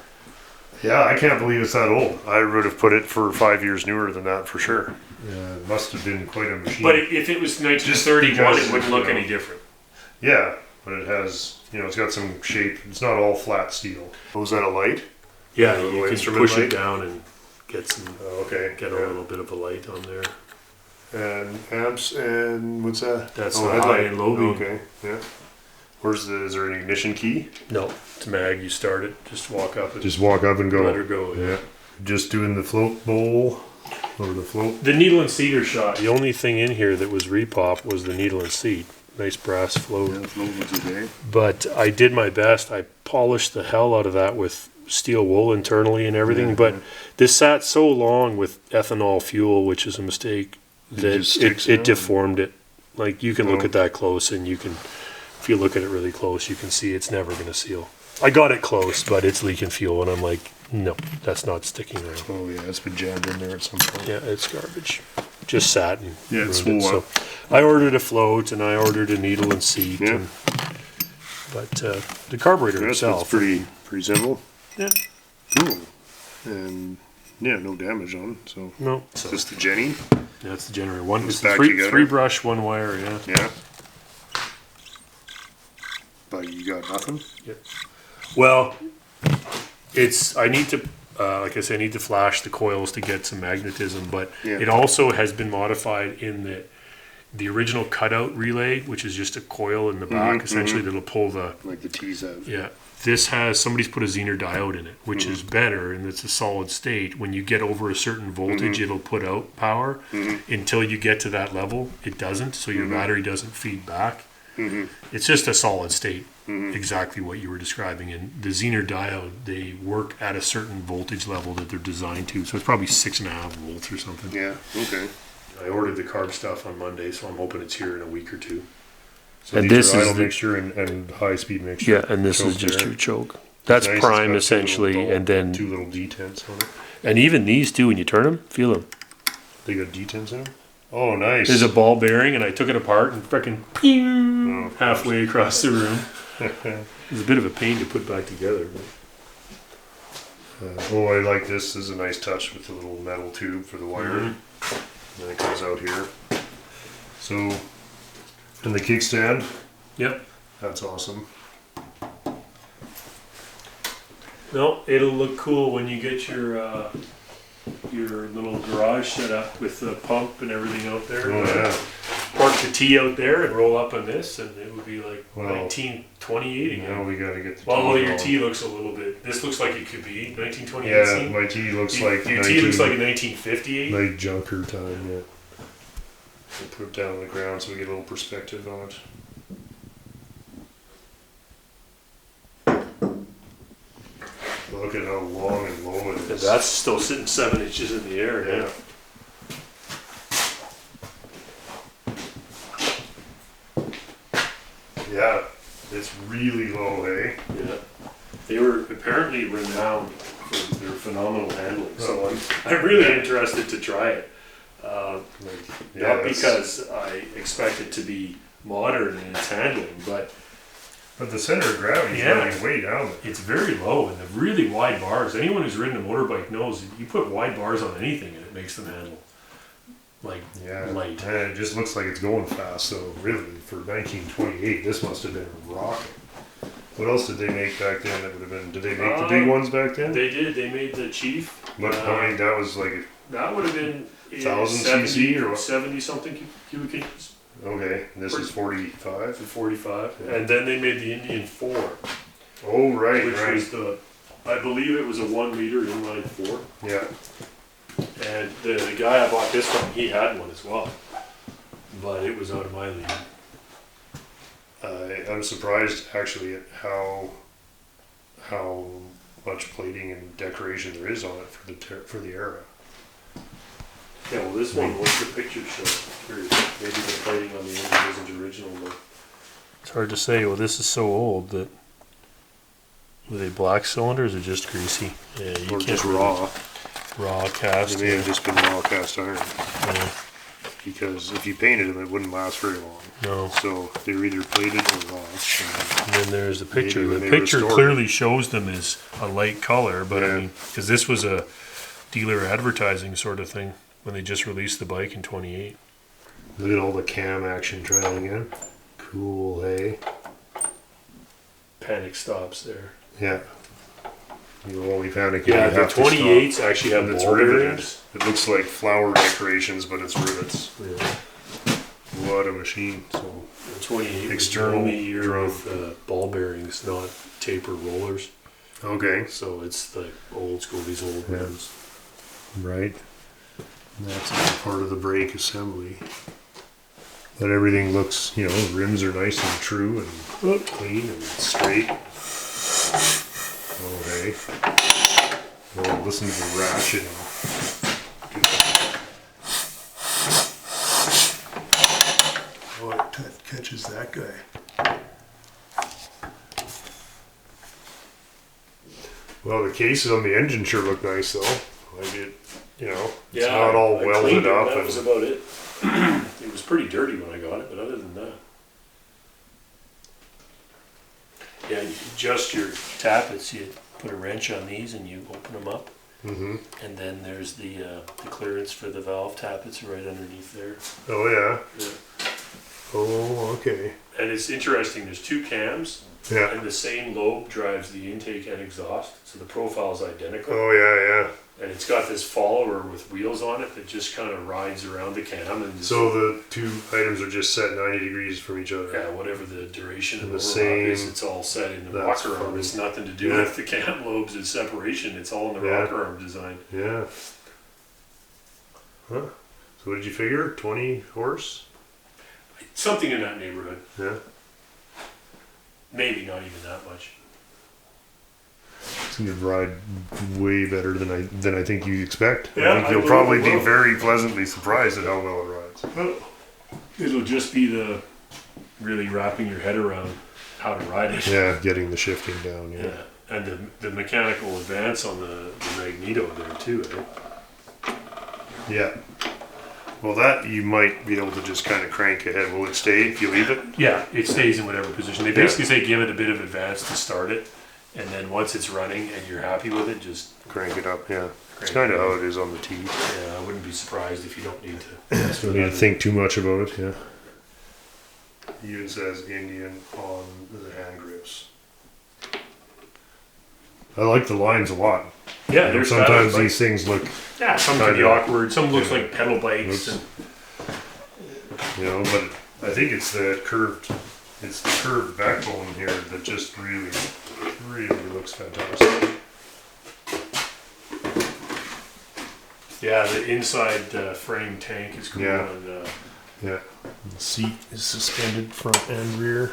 Yeah, I can't believe it's that old. I would have put it for 5 years newer than that for sure. Yeah, it must have been quite a machine. But if it was 1931, because, it wouldn't look you know, any different. yeah, but it has, it's got some shape. It's not all flat steel. Was that a light? Yeah, A you little can instrument push light? it down and get some, Okay. get a little bit of a light on there. And amps and what's that? That's oh, the headlight. high and low beam. Okay, yeah. Is there an ignition key? No, it's mag. You start it, just walk up and Just walk up and go. let her go. Yeah. Just doing the float bowl or the float. The needle and seat are shot. The only thing in here that was repop was the needle and seat. Nice brass float. Yeah, the float was okay. But I did my best. I polished the hell out of that with steel wool internally and everything. Yeah, but yeah. this sat so long with ethanol fuel, which is a mistake, that just sticks it now? deformed it. Like you can look Oh. at that close and you can, if you look at it really close, you can see it's never going to seal. I got it close, but it's leaking fuel. And I'm like, no, that's not sticking around. Oh yeah, it's been jammed in there at some point. Yeah, it's garbage. Just sat and Yeah, it ruined swole So up. I ordered a float and I ordered a needle and seat. Yeah. And, but the carburetor That's itself, pretty simple. yeah, Cool. And yeah, no damage on it. So no, just the Jenny. that's the generator. One, It's it's back three, together. three brush, one wire. Yeah. Yeah. But you got nothing. Well, I need to, like I said, I need to flash the coils to get some magnetism, but Yeah. it also has been modified in that the original cutout relay, which is just a coil in the back, essentially that'll pull the, Like the T's have. yeah. This has, somebody's put a Zener diode in it, which is better, and it's a solid state. When you get over a certain voltage, it'll put out power. Until you get to that level, it doesn't, so your battery doesn't feed back. It's just a solid state, exactly what you were describing. And the Zener diode, they work at a certain voltage level that they're designed to, so it's probably 6.5 volts or something. Yeah. Okay. I ordered the carb stuff on Monday, so I'm hoping it's here in a week or two. So And these this are is idle the- mixture and high speed mixture. Yeah, and this is Choke just there. your choke. That's Nice, it's prime got two essentially, little and then two little detents on it. and even these two, when you turn them, feel them. They got detents in them. Oh, nice. There's a ball bearing, and I took it apart and freaking Oh, halfway across the room. It was a bit of a pain to put back together. But oh, I like this. This is a nice touch with the little metal tube for the wire. And then it comes out here. So, and the kickstand. yep. That's awesome. No, it'll look cool when you get your little garage set up with the pump and everything out there. Oh yeah. Park the T out there and roll up on this, and it would be like Well, 1928 again. Now we gotta get the Well, T your on. T looks a little bit. This looks like it could be 1928. Yeah, scene. my T looks Your like T looks like a 1958. like junker time. Yeah. We'll put it down on the ground so we get a little perspective on it. Look at how long and low it And is. that's still sitting 7 inches in the air. Yeah. Yeah, it's really low, hey? Yeah. They were apparently renowned for their phenomenal handling, so I'm really interested to try it. Yeah, Not that's- because I expect it to be modern in its handling, but But the center of gravity is Yeah. running way down. it's very low and the really wide bars. Anyone who's ridden a motorbike knows you put wide bars on anything and it makes them handle like Yeah, light. and it just looks like it's going fast. So really, for 1928, this must have been a rocket. What else did they make back then? That would have been. Did they make the big ones back then? They did. They made the Chief. What? How many? That was like. That would have been 1000 cc or what? 70 something cubic inches. Okay, and this is 45. 45. Yeah. And then they made the Indian 4, Oh right, which right. was I believe it was a 1 liter inline 4. Yeah. And the guy I bought this from, he had one as well. But it was out of my league. I'm surprised actually at how much plating and decoration there is on it for the era. Yeah, well, this one, what's the picture show? Curious. Maybe the plating on the engine isn't original, but it's hard to say. Well, this is so old that were they black cylinders or just greasy? Yeah, you Or can't just really- raw. raw They cast. may have just been raw cast iron. Yeah, Because if you painted them, it wouldn't last very long. no. So they were either plated or raw. And then there's the picture. Maybe The when they picture restored clearly shows them as a light color, but I Yeah. mean, because this was a dealer advertising sort of thing when they just released the bike in '28. Look at all the cam action trial again. Cool, hey? panic stops there. Yeah. You only panic if you Yeah, the have to stop. 28s actually have And it's ball riveted. bearings. It looks like flower decorations, but it's rivets. Yeah. What a machine. So The 28 External was the only year drum. with ball bearings, not taper rollers. okay, So it's like old school, these old Yeah. rims. right. And that's all part of the brake assembly. But everything looks, you know, the rims are nice and true and clean and straight. Oh hey. Well, listen to the ratcheting. Oh, it catches that guy. Well, the cases on the engine sure look nice though. Like it, you know, it's not all I welded cleaned it, up. That was And, about it. It was pretty dirty when I got it, but other than that. Yeah, you adjust your tappets, you put a wrench on these and you open them up. hmm And then there's the clearance for the valve tappets right underneath there. Oh yeah. Yeah. Oh okay. And it's interesting, there's two cams, Yeah. and the same lobe drives the intake and exhaust, so the profile is identical. Oh yeah, And it's got this follower with wheels on it that just kind of rides around the cam and yeah. just, So the two items are just set 90 degrees from each other. yeah, whatever the duration of And the the overlock is, same- it's all set in the that's rocker arm. fun. It's nothing to do Yeah. with the cam lobes and separation. It's all in the Yeah. rocker arm design. Yeah. Huh. So what did you figure? 20 horse? Something in that neighborhood. Yeah. Maybe not even that much. It's gonna ride way better than I think you expect. Yeah, I think I you'll believe probably it be will. very pleasantly surprised at how well it rides. Well, it'll just be the really wrapping your head around how to ride it. Yeah, getting the shifting down. Yeah. Yeah. And the mechanical advance on the magneto there too, eh? Yeah. Well, that you might be able to just kind of crank ahead. Will it stay if you leave it? Yeah, it stays in whatever position. They Yeah. basically say give it a bit of advance to start it, and then once it's running and you're happy with it, just Crank it up. Yeah. It's crank kind it of up. how it is on the T. Yeah, I wouldn't be surprised if you don't need to. Don't need to think too much about it. Yeah. Even says Indian on the hand grips. I like the lines a lot. Yeah, You know, there's sometimes these things look, yeah, some can be kinda- awkward. Some looks yeah. like pedal bikes. Looks- And, you know, but I think it's the curved backbone here that just really looks fantastic. yeah, the inside frame tank is cool. Yeah. And, Yeah. The seat is suspended front and rear.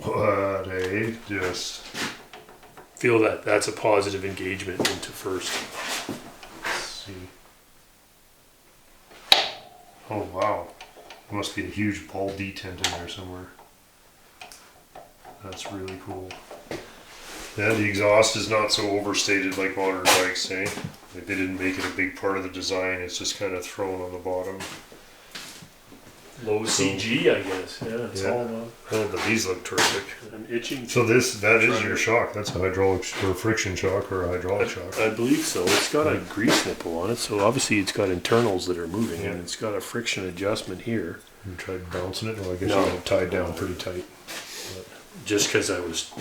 What a just. feel that that's a positive engagement into first. Let's see. Oh wow. There must be a huge ball detent in there somewhere. That's really cool. Yeah, the exhaust is not so overstated like modern bikes, eh? Like they didn't make it a big part of the design, it's just kind of thrown on the bottom. Low CG, I guess. Yeah, it's Yeah. all about. Oh, but these look terrific. I'm itching. So that is your shock. That's a hydraulic or friction shock or a hydraulic shock. I believe so. It's got a grease nipple on it, so obviously it's got internals that are moving, and it's got a friction adjustment here. You tried bouncing it? Well, I guess No. you have it tied down pretty tight. Just because I was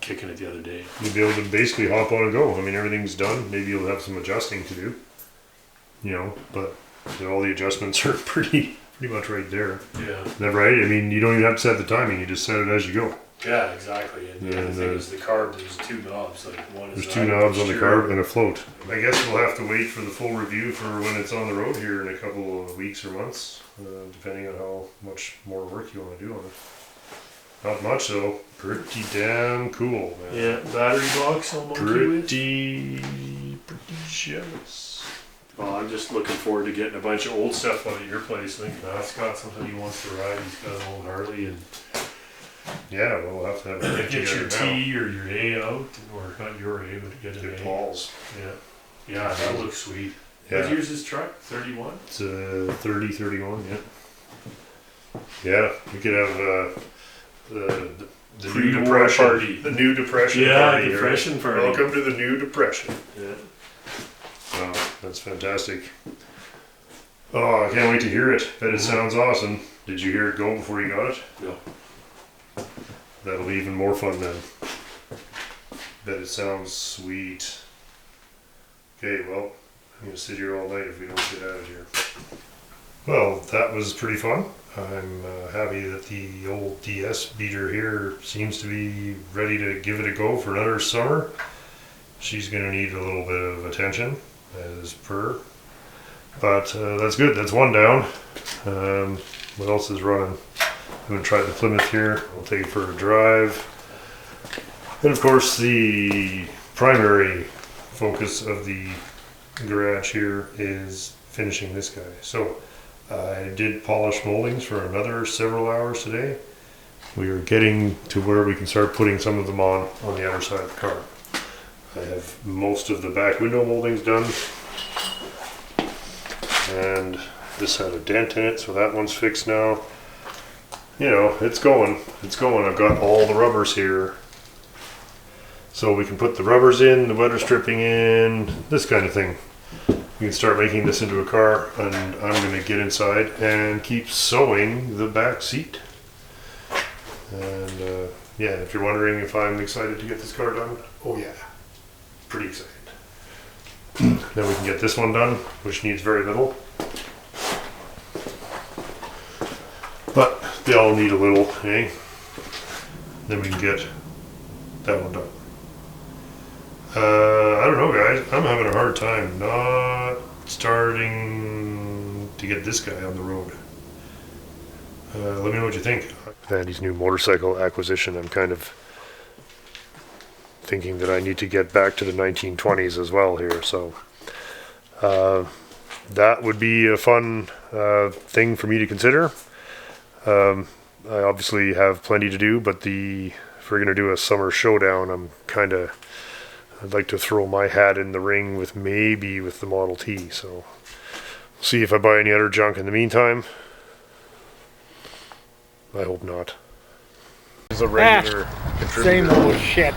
kicking it the other day. You'll be able to basically hop on and go. I mean, everything's done. Maybe you'll have some adjusting to do. You know, but all the adjustments are pretty much right there. Yeah. Isn't that right? I mean, you don't even have to set the timing. You just set it as you go. Yeah, exactly. And the other And, thing is the carb. There's two knobs. Like one is There's two knobs on the carb and a float. I guess we'll have to wait for the full review for when it's on the road here in a couple of weeks or months, depending on how much more work you want to do on it. Not much though. Pretty damn cool, man. Yeah, battery box I'm okay with. Pretty jealous. Well, I'm just looking forward to getting a bunch of old stuff out of your place. I think Matt's got something he wants to ride. He's got an old Harley, and Yeah, we'll have to have a get your together now. T or your A out, or not your A, but get an Get A. Paul's. Yeah, yeah, that looks sweet. What Yeah, year's this truck? 31. it's 30, 31, yeah. Yeah, we could have the new Pre-war depression party. The new depression Yeah, party. here. depression party. Welcome to the new depression. Yeah. Oh, that's fantastic. Oh, I can't wait to hear it. Bet it sounds awesome. Did you hear it go before you got it? No. That'll be even more fun then. Bet it sounds sweet. Okay, well, I'm gonna sit here all night if we don't get out of here. Well, that was pretty fun. I'm happy that the old DS beater here seems to be ready to give it a go for another summer. She's gonna need a little bit of attention, as per. But that's good, that's one down. What else is running? I'm gonna try the Plymouth here. I'll take it for a drive. And of course the primary focus of the garage here is finishing this guy. So I did polish moldings for another several hours today. We are getting to where we can start putting some of them on the outer side of the car. I have most of the back window moldings done. And this had a dent in it, so that one's fixed now. You know, it's going. It's going. I've got all the rubbers here. So we can put the rubbers in, the weather stripping in, this kind of thing. We can start making this into a car, and I'm going to get inside and keep sewing the back seat. And yeah, if you're wondering if I'm excited to get this car done, oh yeah, pretty excited. Then we can get this one done, which needs very little. But they all need a little, eh? Then we can get that one done. I don't know, guys. I'm having a hard time not starting to get this guy on the road. Let me know what you think. Andy's new motorcycle acquisition, I'm kind of thinking that I need to get back to the 1920s as well here. So that would be a fun thing for me to consider. I obviously have plenty to do, but if we're going to do a summer showdown, I'd like to throw my hat in the ring with the Model T. So see if I buy any other junk in the meantime. I hope not. It's a regular contributor. Same old shit.